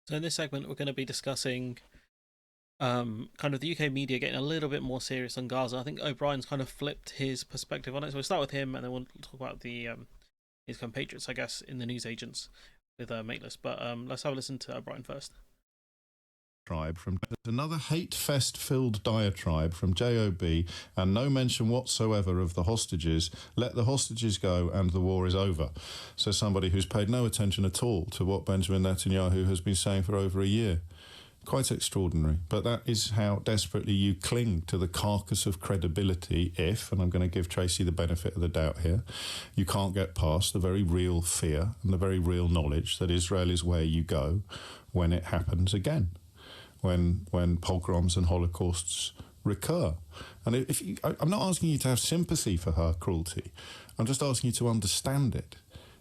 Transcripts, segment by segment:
So in this segment, we're going to be discussing kind of the UK media getting a little bit more serious on Gaza. I think O'Brien's kind of flipped his perspective on it. So we'll start with him, and then we'll talk about the his compatriots, I guess, in the newsagents with Mateless. But let's have a listen to O'Brien first. From another hate-fest-filled diatribe from JOB, and no mention whatsoever of the hostages. Let the hostages go and the war is over. So somebody who's paid no attention at all to what Benjamin Netanyahu has been saying for over a year. Quite extraordinary, but that is how desperately you cling to the carcass of credibility if, and I'm going to give Tracy the benefit of the doubt here, you can't get past the very real fear and the very real knowledge that Israel is where you go when it happens again. When pogroms and holocausts recur. And I'm not asking you to have sympathy for her cruelty. I'm just asking you to understand it.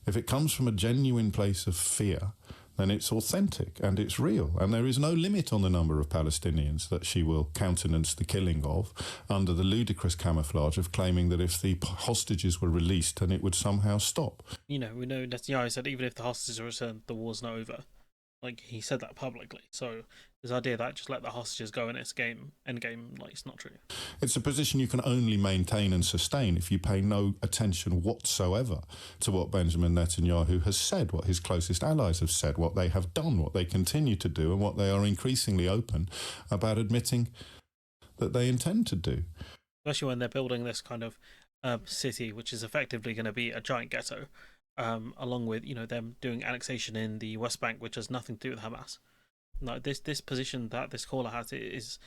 If it comes from a genuine place of fear, then it's authentic and it's real. And there is no limit on the number of Palestinians that she will countenance the killing of under the ludicrous camouflage of claiming that if the hostages were released, then it would somehow stop. You know, we know Netanyahu said even if the hostages are returned, the war's not over. Like, he said that publicly. So this idea that just let the hostages go in its endgame, like, it's not true. It's a position you can only maintain and sustain if you pay no attention whatsoever to what Benjamin Netanyahu has said, what his closest allies have said, what they have done, what they continue to do, and what they are increasingly open about admitting that they intend to do. Especially when they're building this kind of city, which is effectively going to be a giant ghetto. Along with them doing annexation in the West Bank, which has nothing to do with Hamas. Like this position that this caller has is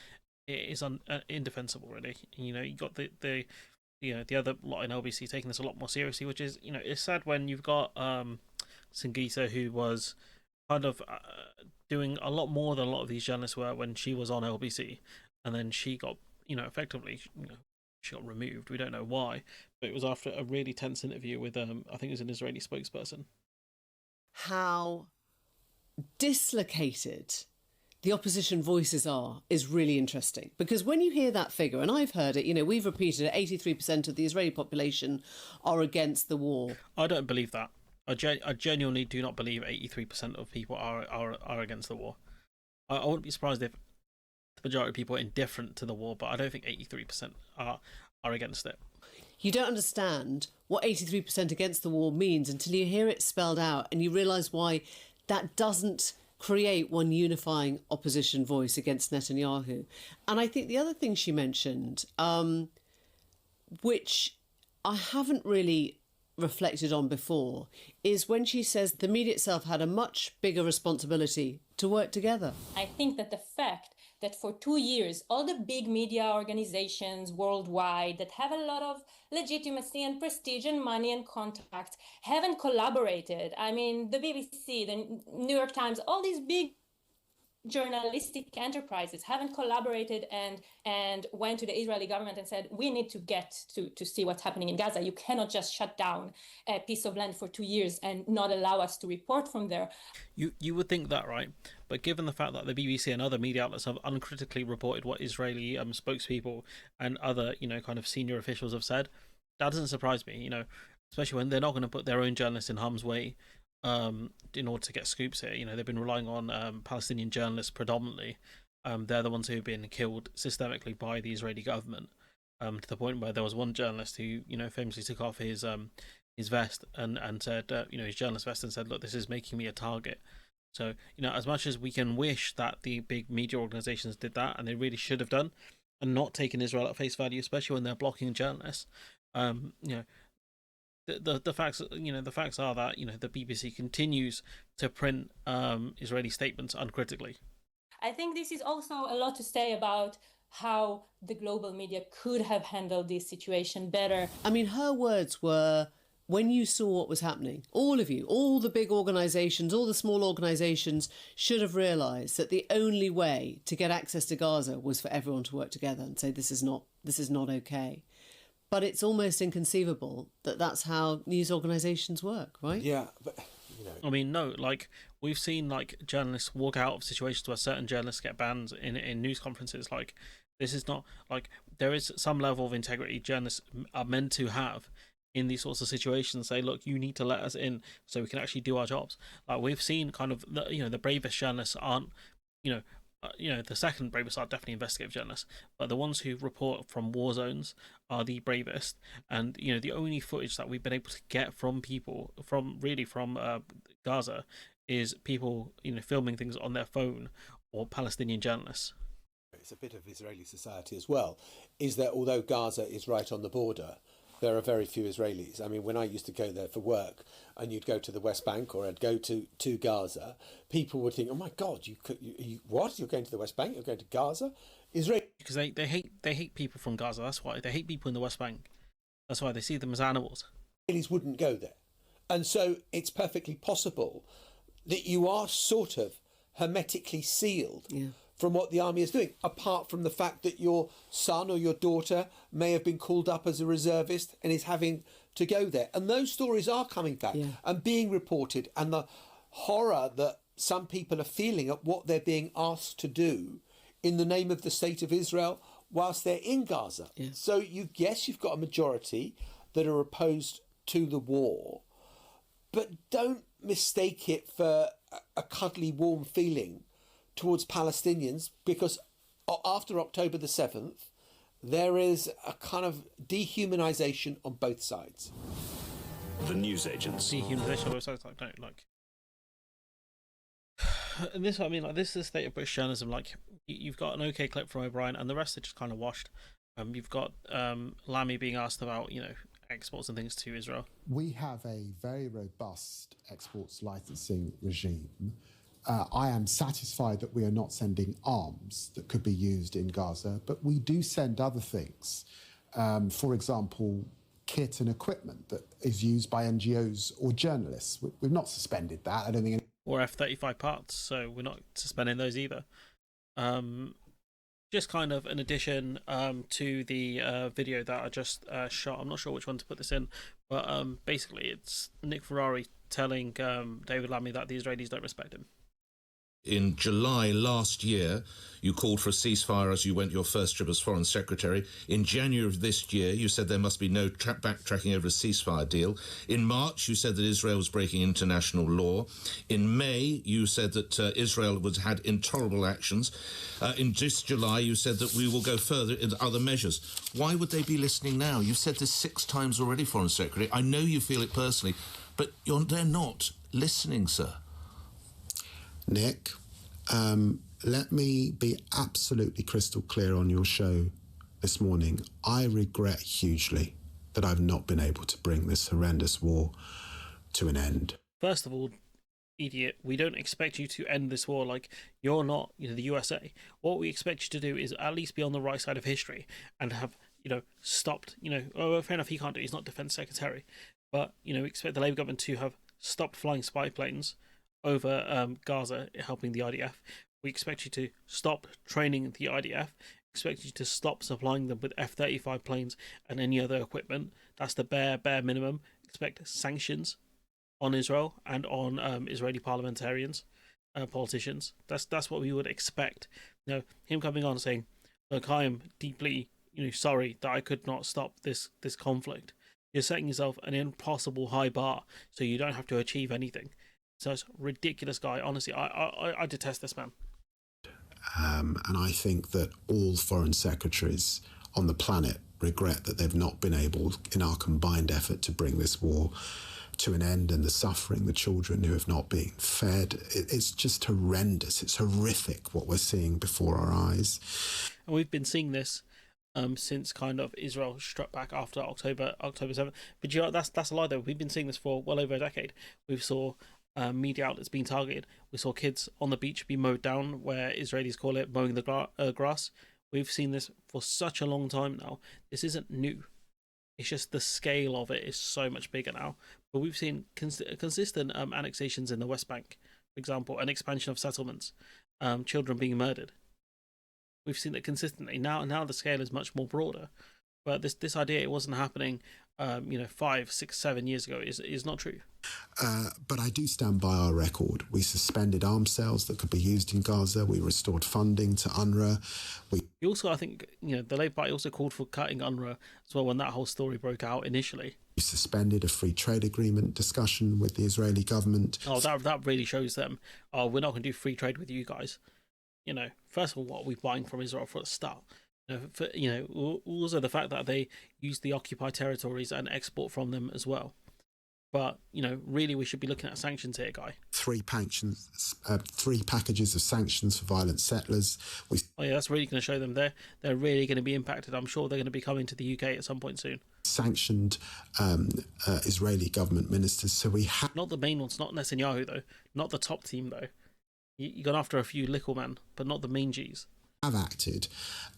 indefensible, really. You got the other lot in LBC taking this a lot more seriously, which is it's sad when you've got Singita, who was kind of doing a lot more than a lot of these journalists were when she was on LBC, and then she got effectively she got removed. We don't know why, but it was after a really tense interview with I think it was an Israeli spokesperson. How dislocated the opposition voices are is really interesting, because when you hear that figure, and I've heard it, we've repeated it, 83% of the Israeli population are against the war. I don't believe that. I genuinely do not believe 83% of people are against the war. I wouldn't be surprised if the majority of people are indifferent to the war, but I don't think 83% are against it. You don't understand what 83% against the war means until you hear it spelled out, and you realise why that doesn't create one unifying opposition voice against Netanyahu. And I think the other thing she mentioned, which I haven't really reflected on before, is when she says the media itself had a much bigger responsibility to work together. I think that the fact that for 2 years, all the big media organizations worldwide that have a lot of legitimacy and prestige and money and contact haven't collaborated. I mean, the BBC, the New York Times, all these big journalistic enterprises haven't collaborated and went to the Israeli government and said, we need to get to see what's happening in Gaza. You cannot just shut down a piece of land for 2 years and not allow us to report from there. You would think that, right? But given the fact that the BBC and other media outlets have uncritically reported what Israeli spokespeople and other kind of senior officials have said, that doesn't surprise me. Especially when they're not going to put their own journalists in harm's way in order to get scoops here. They've been relying on Palestinian journalists predominantly. They're the ones who've been killed systemically by the Israeli government, to the point where there was one journalist who famously took off his vest and said his journalist vest and said, look, this is making me a target. So as much as we can wish that the big media organizations did that, and they really should have done, and not taken Israel at face value, especially when they're blocking journalists, the facts are that the BBC continues to print Israeli statements uncritically. I think this is also a lot to say about how the global media could have handled this situation better. I mean, her words were, when you saw what was happening, all of you, all the big organisations, all the small organisations should have realised that the only way to get access to Gaza was for everyone to work together and say this is not okay. But it's almost inconceivable that that's how news organisations work, right? Yeah, but I mean, no, like we've seen journalists walk out of situations where certain journalists get banned in news conferences. Like, this is not like, there is some level of integrity journalists are meant to have in these sorts of situations say, look, you need to let us in so we can actually do our jobs. Like we've seen kind of the bravest journalists aren't, you know the second bravest are definitely investigative journalists, but the ones who report from war zones are the bravest. And the only footage that we've been able to get from people from Gaza is people filming things on their phone, or Palestinian journalists. It's a bit of Israeli society as well, is that although Gaza is right on the border, there are very few Israelis. I mean, when I used to go there for work, and you'd go to the West Bank or I'd go to Gaza, people would think, "Oh my God, what? You're going to the West Bank? You're going to Gaza?" Israel, Because they hate people from Gaza. That's why they hate people in the West Bank. That's why they see them as animals. Israelis wouldn't go there, and so it's perfectly possible that you are sort of hermetically sealed. Yeah. From what the army is doing, apart from the fact that your son or your daughter may have been called up as a reservist and is having to go there. And those stories are coming back and being reported, and the horror that some people are feeling at what they're being asked to do in the name of the state of Israel whilst they're in Gaza. Yeah. So you've got a majority that are opposed to the war, but don't mistake it for a cuddly, warm feeling towards Palestinians, because after October the 7th, there is a kind of dehumanization on both sides. The news agents. Dehumanization on both sides, and this is what I mean. Like, this is the state of British journalism. Like, you've got an okay clip from O'Brien, and the rest are just kind of washed. You've got Lammy being asked about exports and things to Israel. We have a very robust exports licensing regime. I am satisfied that we are not sending arms that could be used in Gaza, but we do send other things. For example, kit and equipment that is used by NGOs or journalists. We've not suspended that. I don't think. Or F-35 parts, so we're not suspending those either. Just kind of an addition to the video that I just shot. I'm not sure which one to put this in, but basically it's Nick Ferrari telling David Lammy that the Israelis don't respect him. In July last year, you called for a ceasefire as you went your first trip as Foreign Secretary. In January of this year, you said there must be no backtracking over a ceasefire deal. In March, you said that Israel was breaking international law. In May, you said that Israel had intolerable actions. In this July, you said that we will go further in other measures. Why would they be listening now? You've said this 6 times already, Foreign Secretary. I know you feel it personally, but they're not listening, sir. Nick, let me be absolutely crystal clear on your show this morning. I regret hugely that I've not been able to bring this horrendous war to an end. First of all, idiot, we don't expect you to end this war. Like, you're not the USA. What we expect you to do is at least be on the right side of history and have stopped fair enough, he can't do it, he's not defense secretary, but we expect the Labour government to have stopped flying spy planes over Gaza, helping the IDF. We expect you to stop training the IDF. Expect you to stop supplying them with F-35 planes and any other equipment. That's the bare minimum. Expect sanctions on Israel and on Israeli parliamentarians, politicians. That's what we would expect. Him coming on saying, "Look, I am deeply sorry that I could not stop this conflict." You're setting yourself an impossible high bar, so you don't have to achieve anything. So it's a ridiculous guy. Honestly, I detest this man. And I think that all foreign secretaries on the planet regret that they've not been able, in our combined effort, to bring this war to an end, and the suffering, the children who have not been fed. It's just horrendous. It's horrific what we're seeing before our eyes. And we've been seeing this since kind of Israel struck back after October 7th. But that's a lie though. We've been seeing this for well over a decade. We saw media outlets being targeted. We saw kids on the beach be mowed down, where Israelis call it mowing the grass. We've seen this for such a long time now. This isn't new. It's just the scale of it is so much bigger now. But we've seen consistent annexations in the West Bank, for example, an expansion of settlements, children being murdered. We've seen it consistently. Now the scale is much more broader. But this idea, it wasn't happening 5, 6, 7 years ago is not true. But I do stand by our record. We suspended arms sales that could be used in Gaza. We restored funding to UNRWA. We also, I think, the Labour Party also called for cutting UNRWA as well when that whole story broke out initially. We suspended a free trade agreement discussion with the Israeli government. Oh, that really shows them, oh, we're not going to do free trade with you guys. First of all, what are we buying from Israel for a start? Also the fact that they use the occupied territories and export from them as well. But, really we should be looking at sanctions here, Guy. 3 packages of sanctions for violent settlers. That's really going to show them they're really going to be impacted. I'm sure they're going to be coming to the UK at some point soon. Sanctioned Israeli government ministers. So we have... Not the main ones, not Netanyahu, though. Not the top team, though. You gone after a few little men, but not the main Gs. Have acted,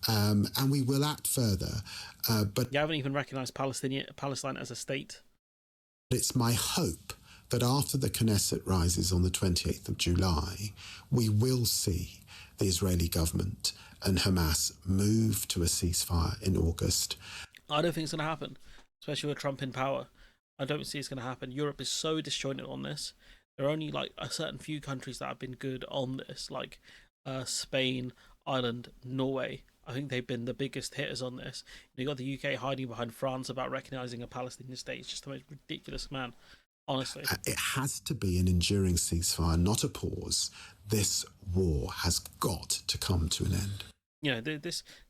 and we will act further. But you haven't even recognised Palestine as a state. It's my hope that after the Knesset rises on the 28th of July, we will see the Israeli government and Hamas move to a ceasefire in August. I don't think it's going to happen, especially with Trump in power. I don't see it's going to happen. Europe is so disjointed on this. There are only a certain few countries that have been good on this, like Spain, Ireland, Norway. I think they've been the biggest hitters on this. You got the UK hiding behind France about recognising a Palestinian state. It's just the most ridiculous, man. Honestly, it has to be an enduring ceasefire, not a pause. This war has got to come to an end.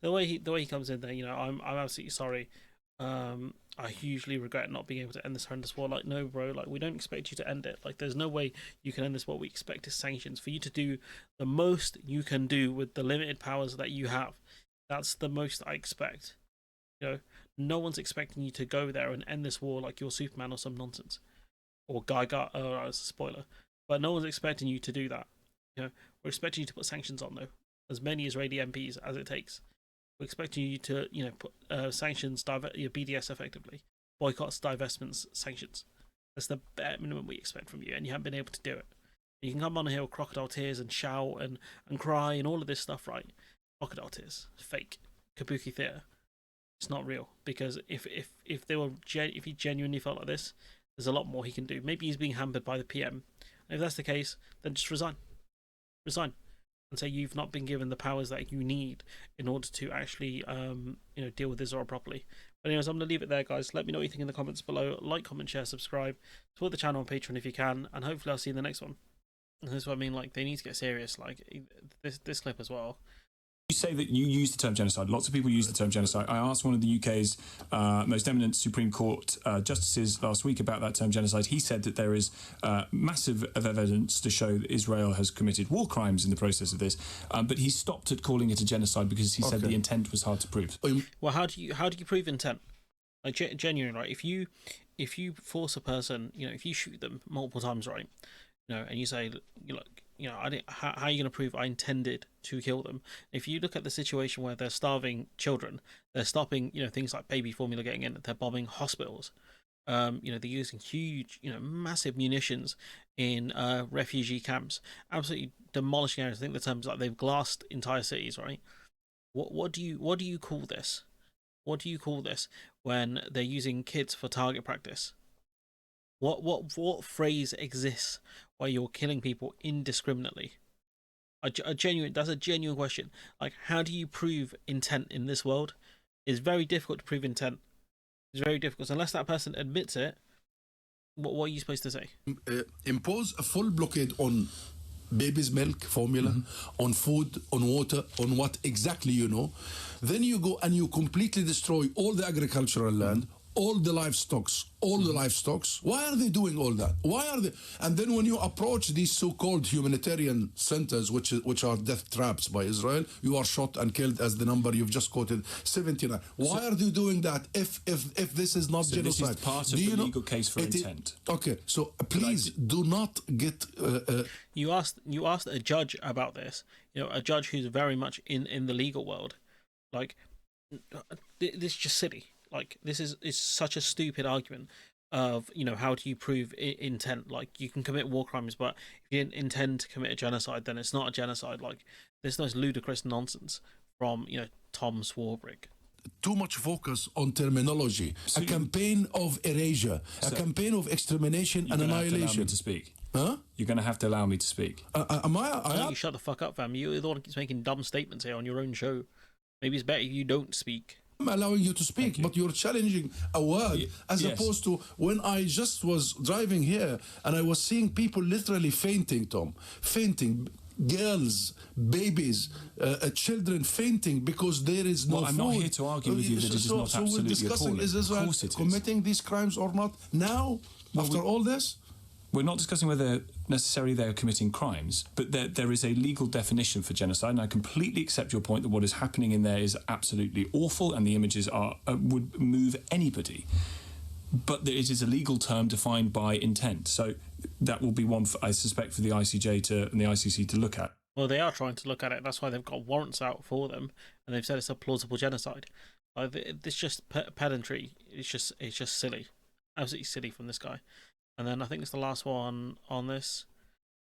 The way he comes in there. I'm absolutely sorry. I hugely regret not being able to end this horrendous war. No, bro. We don't expect you to end it. There's no way you can end this. What we expect is sanctions for you to do the most you can do with the limited powers that you have. That's the most I expect. No one's expecting you to go there and end this war like you're Superman or some nonsense, or as a spoiler. But no one's expecting you to do that. We're expecting you to put sanctions on, though, as many Israeli MPs as it takes. We're expecting you to, put sanctions, your BDS effectively, boycotts, divestments, sanctions. That's the bare minimum we expect from you, and you haven't been able to do it. You can come on here with crocodile tears and shout and cry and all of this stuff, right? Crocodile tears, fake, kabuki theatre. It's not real, because if he genuinely felt like this, there's a lot more he can do. Maybe he's being hampered by the PM. And if that's the case, then just resign, and say you've not been given the powers that you need in order to actually deal with Israel properly. But anyways, I'm gonna leave it there, guys. Let me know what you think in the comments below. Like, comment, share, subscribe, support the channel on Patreon if you can, and hopefully I'll see you in the next one. And that's what I mean. They need to get serious. This clip as well. You say that you use the term genocide. Lots of people use the term genocide. I asked one of the UK's most eminent Supreme Court justices last week about that term genocide. He said that there is massive evidence to show that Israel has committed war crimes in the process of this, but he stopped at calling it a genocide because he said the intent was hard to prove. Well, how do you prove intent? Genuinely, right? If you force a person, if you shoot them multiple times, right? And you say, how are you going to prove I intended to kill them? If you look at the situation where they're starving children, they're stopping, things like baby formula getting in, they're bombing hospitals, they're using huge, massive munitions in refugee camps, absolutely demolishing areas. I think the terms they've glassed entire cities, right? What do you call this? What do you call this when they're using kids for target practice? What phrase exists where you're killing people indiscriminately? That's a genuine question. How do you prove intent in this world? It's very difficult to prove intent. It's very difficult. So unless that person admits it, what are you supposed to say? Impose a full blockade on baby's milk formula, on food, on water, on what exactly Then you go and you completely destroy all the agricultural land, all the livestock. Why are they doing all that? Why are they? And then when you approach these so-called humanitarian centers, which are death traps by Israel, you are shot and killed, as the number you've just quoted, 79. Why are they doing that if this is not genocide? This is part of the legal case for intent. Okay, so please do not get. You asked a judge about this. A judge who's very much in the legal world. This is just silly. This is such a stupid argument of, how do you prove intent? You can commit war crimes, but if you didn't intend to commit a genocide, then it's not a genocide. This is ludicrous nonsense from, Tom Swarbrick. too much focus on terminology. A campaign of erasure, a campaign of extermination and annihilation. Allow me to speak. Huh? You're going to have to allow me to speak. You shut the fuck up, fam. You're the one who keeps making dumb statements here on your own show. Maybe it's better you don't speak. I'm allowing you to speak, but you're challenging a word as opposed to when I just was driving here and I was seeing people literally fainting, Tom. Fainting. Girls, babies, children fainting because there is no food. I'm not here to argue with you that it is not absolutely we're discussing appalling. Is Israel committing these crimes or not now, after all this? We're not discussing whether necessarily they are committing crimes, but there is a legal definition for genocide, and I completely accept your point that what is happening in there is absolutely awful, and the images are would move anybody. But it is a legal term defined by intent, so that will be one, I suspect, for the ICJ and the ICC to look at. Well, they are trying to look at it. That's why they've got warrants out for them, and they've said it's a plausible genocide. It's just pedantry. It's just silly, absolutely silly from this guy. And then I think it's the last one on this.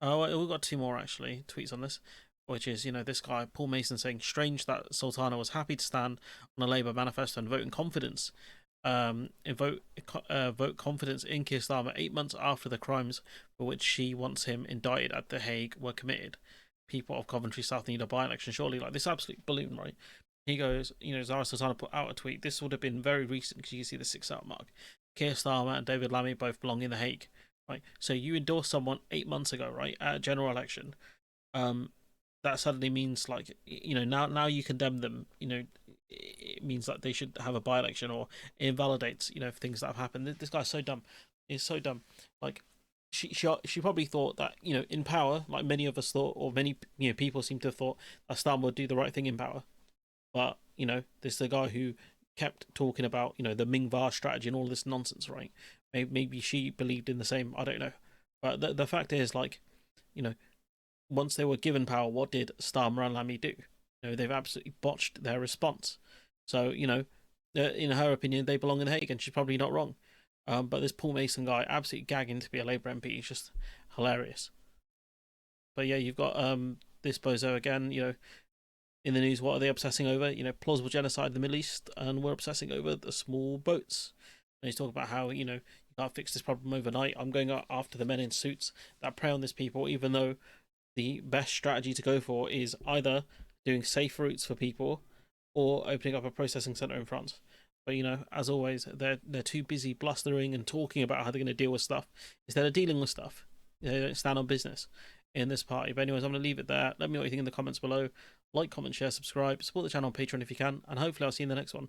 Oh, we've got two more actually tweets on this, which is, this guy Paul Mason saying, strange that Sultana was happy to stand on a Labour manifesto and vote in confidence. Vote confidence in Keir Starmer 8 months after the crimes for which she wants him indicted at The Hague were committed. People of Coventry South need a by-election, surely. Like, this absolute balloon, right? He goes, Zara Sultana put out a tweet. This would have been very recent because you can see the 6-hour mark. Keir Starmer and David Lammy both belong in The Hague, right? So you endorsed someone 8 months ago, right, at a general election. That suddenly means, like, now you condemn them. It means that they should have a by-election, or it invalidates, things that have happened. This guy's so dumb. He's so dumb. Like, she probably thought that, in power, like many of us thought, or many people seem to have thought that Starmer would do the right thing in power. But this is the guy who kept talking about, the Ming-Va strategy and all this nonsense, right? Maybe she believed in the same, I don't know. But the fact is, like, once they were given power, what did Starmer and Lammy do? They've absolutely botched their response. So, in her opinion, they belong in The Hague, and she's probably not wrong. But this Paul Mason guy, absolutely gagging to be a Labour MP, he's just hilarious. But yeah, you've got this bozo again, in the news. What are they obsessing over? Plausible genocide in the Middle East, and we're obsessing over the small boats. And he's talking about how, you can't fix this problem overnight. I'm going after the men in suits that prey on these people, even though the best strategy to go for is either doing safe routes for people or opening up a processing centre in France. But, as always, they're too busy blustering and talking about how they're going to deal with stuff instead of dealing with stuff. They don't stand on business in this party. But anyways, I'm going to leave it there. Let me know what you think in the comments below. Like, comment, share, subscribe, support the channel on Patreon if you can, and hopefully I'll see you in the next one.